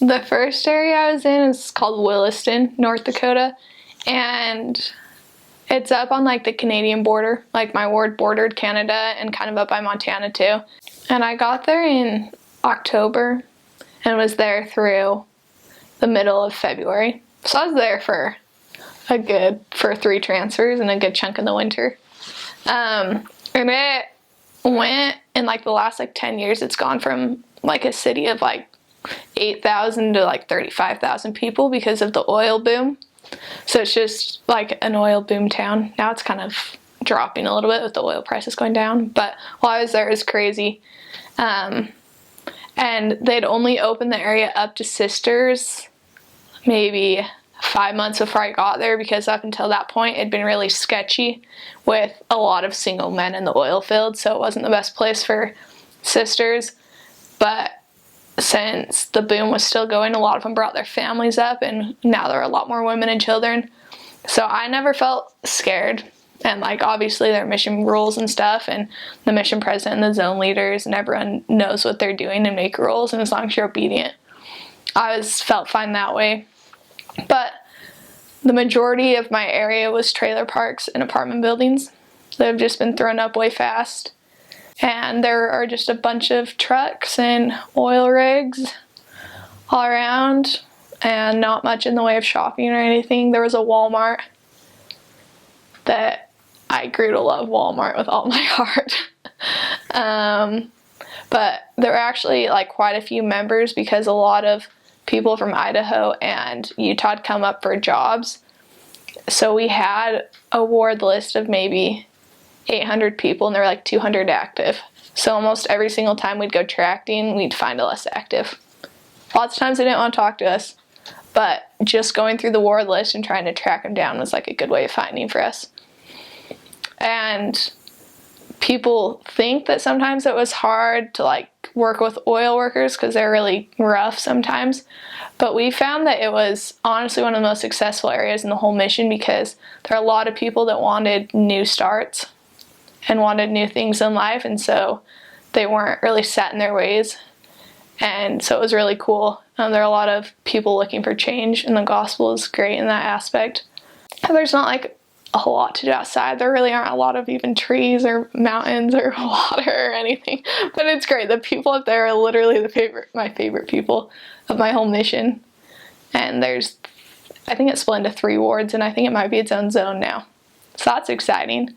The first area I was in is called Williston, North Dakota, and it's up on like the Canadian border. Like my ward bordered Canada and kind of up by Montana too. And I got there in October and was there through the middle of February. So I was there for 3 transfers and a good chunk of the winter. And it went in like the last like 10 years, it's gone from like a city of like 8,000 to like 35,000 people because of the oil boom. So it's just like an oil boom town. Now it's kind of dropping a little bit with the oil prices going down. But while I was there, it was crazy. And they'd only opened the area up to sisters maybe 5 months before I got there, because up until that point it'd been really sketchy with a lot of single men in the oil field, so it wasn't the best place for sisters. But since the boom was still going, a lot of them brought their families up, and now there are a lot more women and children. So I never felt scared. And like obviously there are mission rules and stuff, and the mission president and the zone leaders and everyone knows what they're doing and make rules, and as long as you're obedient, I felt fine that way. But the majority of my area was trailer parks and apartment buildings that have just been thrown up way fast. And there are just a bunch of trucks and oil rigs all around, and not much in the way of shopping or anything. There was a Walmart that I grew to love Walmart with all my heart. But there were actually like quite a few members, because a lot of people from Idaho and Utah had come up for jobs. So we had a ward list of maybe 800 people, and there were like 200 active. So almost every single time we'd go tracting, we'd find a less active. Lots of times they didn't want to talk to us, but just going through the ward list and trying to track them down was like a good way of finding for us. And people think that sometimes it was hard to like work with oil workers because they're really rough sometimes, but we found that it was honestly one of the most successful areas in the whole mission, because there are a lot of people that wanted new starts and wanted new things in life, and so they weren't really set in their ways, and so it was really cool. There are a lot of people looking for change, and the gospel is great in that aspect. There's not like a whole lot to do outside. There really aren't a lot of even trees or mountains or water or anything, but it's great. The people up there are literally my favorite people of my whole mission. And I think it's split into 3 wards, and I think it might be its own zone now. So that's exciting.